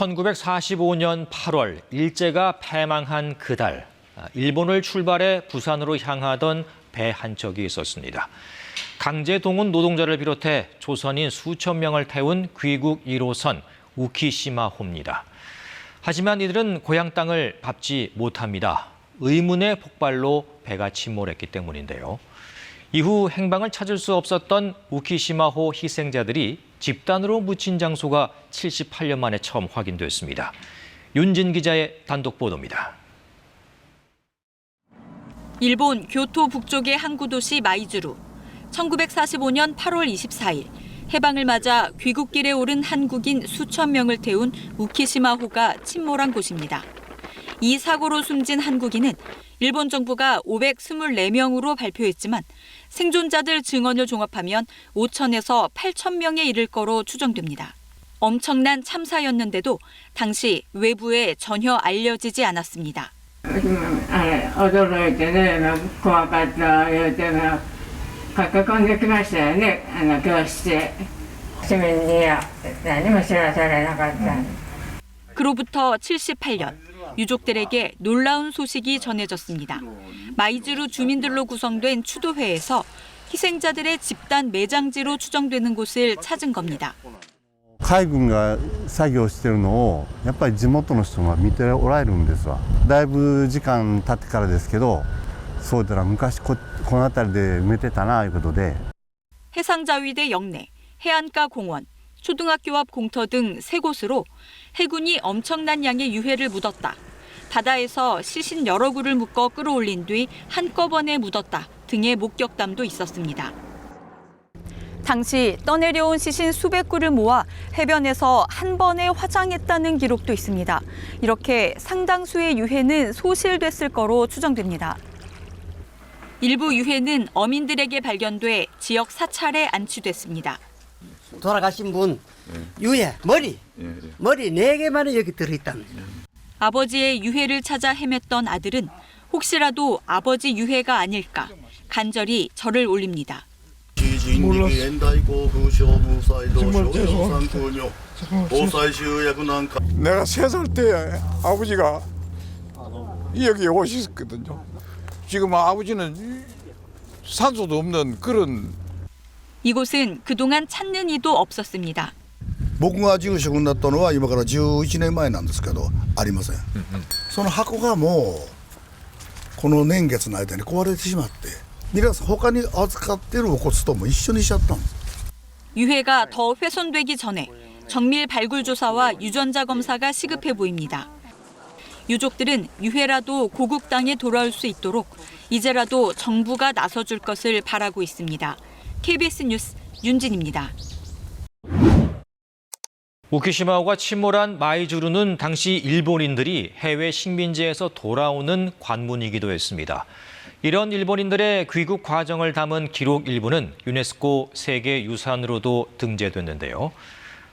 1945년 8월 일제가 패망한 그달, 일본을 출발해 부산으로 향하던 배 한 척이 있었습니다. 강제 동원 노동자를 비롯해 조선인 수천 명을 태운 귀국 1호선 우키시마호입니다. 하지만 이들은 고향 땅을 밟지 못합니다. 의문의 폭발로 배가 침몰했기 때문인데요. 이후 행방을 찾을 수 없었던 우키시마호 희생자들이 집단으로 묻힌 장소가 78년 만에 처음 확인됐습니다. 윤진 기자의 단독 보도입니다. 일본 교토 북쪽의 항구 도시 마이즈루. 1945년 8월 24일 해방을 맞아 귀국길에 오른 한국인 수천 명을 태운 우키시마호가 침몰한 곳입니다. 이 사고로 숨진 한국인은 일본 정부가 524명으로 발표했지만 생존자들 증언을 종합하면 5천에서 8천 명에 이를 거로 추정됩니다. 엄청난 참사였는데도 당시 외부에 전혀 알려지지 않았습니다. 驚いてね、怖かった言うて駆け込んできましたよね、教室へ。市民には何も知らされなかった。 그로부터 78년, 유족들에게 놀라운 소식이 전해졌습니다. 마이즈루 주민들로 구성된 추도회에서 희생자들의 집단 매장지로 추정되는 곳을 찾은 겁니다. 海軍が作業してるのをやっぱり地元の人が見ておられるんですわ。だいぶ時間経ってからですけど、そうだな昔この辺りで埋めてたないうことで。 해상자위대 영내, 해안가 공원, 초등학교 앞 공터 등 3곳으로 해군이 엄청난 양의 유해를 묻었다. 바다에서 시신 여러 구를 묶어 끌어올린 뒤 한꺼번에 묻었다 등의 목격담도 있었습니다. 당시 떠내려온 시신 수백 구를 모아 해변에서 한 번에 화장했다는 기록도 있습니다. 이렇게 상당수의 유해는 소실됐을 거로 추정됩니다. 일부 유해는 어민들에게 발견돼 지역 사찰에 안치됐습니다. 돌아가신 분 유해, 머리 4개만은 여기 들어있다는 거예요. 아버지의 유해를 찾아 헤맸던 아들은 혹시라도 아버지 유해가 아닐까 간절히 절을 올립니다. 내가 3살 때 아버지가 여기 오셨거든요. 지금 아버지는 산소도 없는 그런. 이곳은 그동안 찾는 이도 없었습니다. 僕が住職になったのは今から11年前なんですけど、ありません。その箱がもうこの年月の間に壊れてしまって、皆さん他に預かっているお骨とも一緒にしちゃったんです。 유해가 더 훼손되기 전에 정밀 발굴 조사와 유전자 검사가 시급해 보입니다. 유족들은 유해라도 고국 땅에 돌아올 수 있도록 이제라도 정부가 나서줄 것을 바라고 있습니다. KBS 뉴스 윤진입니다. 우키시마호가 침몰한 마이즈루는 당시 일본인들이 해외 식민지에서 돌아오는 관문이기도 했습니다. 이런 일본인들의 귀국 과정을 담은 기록 일부는 유네스코 세계유산으로도 등재됐는데요.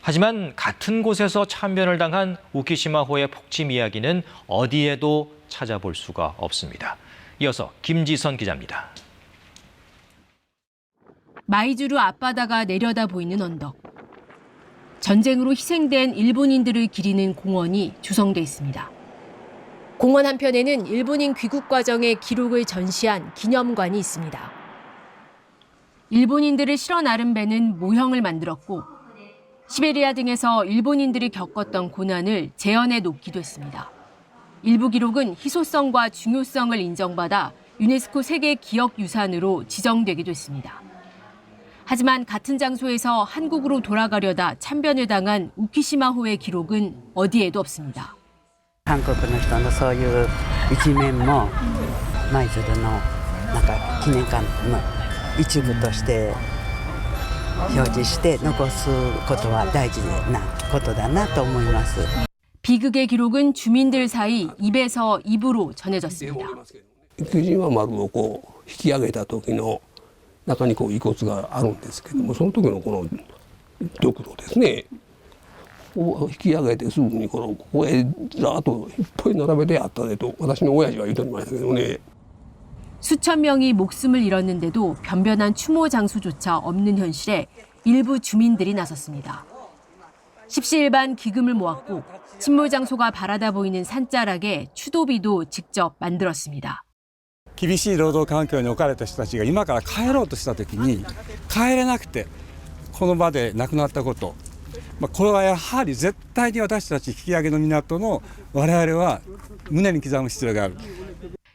하지만 같은 곳에서 참변을 당한 우키시마호의 폭침 이야기는 어디에도 찾아볼 수가 없습니다. 이어서 김지선 기자입니다. 마이즈루 앞바다가 내려다 보이는 언덕. 전쟁으로 희생된 일본인들을 기리는 공원이 조성돼 있습니다. 공원 한편에는 일본인 귀국 과정의 기록을 전시한 기념관이 있습니다. 일본인들을 실어 나른 배는 모형을 만들었고 시베리아 등에서 일본인들이 겪었던 고난을 재현해 놓기도 했습니다. 일부 기록은 희소성과 중요성을 인정받아 유네스코 세계 기억유산으로 지정되기도 했습니다. 하지만 같은 장소에서 한국으로 돌아가려다 참변을 당한 우키시마호의 기록은 어디에도 없습니다. 한국의人のそういう一面も舞鶴の記念館の一部として表示して残すことは大事なことだなと思います. 비극의 기록은 주민들 사이 입에서 입으로 전해졌습니다. 巨人は丸をこう引き上げた時の中にこう遺骨があるんですけども、その時のこの玉露ですね。引き上げてすぐにここへざーっといっぱい並べてあったねと私の親父は言っておりましたけどね. 수천 명이 목숨을 잃었는데도 변변한 추모 장소조차 없는 현실에 일부 주민들이 나섰습니다. 십시일반 기금을 모았고 침몰 장소가 바라다 보이는 산자락에 추도비도 직접 만들었습니다. 厳しい労働環境に置かれた人たちが今から帰ろうとしたときに帰れなくてこの場で亡くなったこと、これはやはり絶対に私たち引き上げの港の我々は胸に刻む必要がある。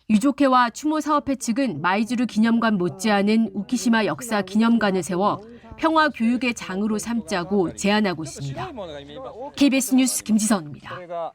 유족회와 추모사업회 측은 마이즈루 기념관 못지않은 우키시마 역사 기념관을 세워 평화 교육의 장으로 삼자고 제안하고 있습니다. KBS 뉴스 김지선입니다.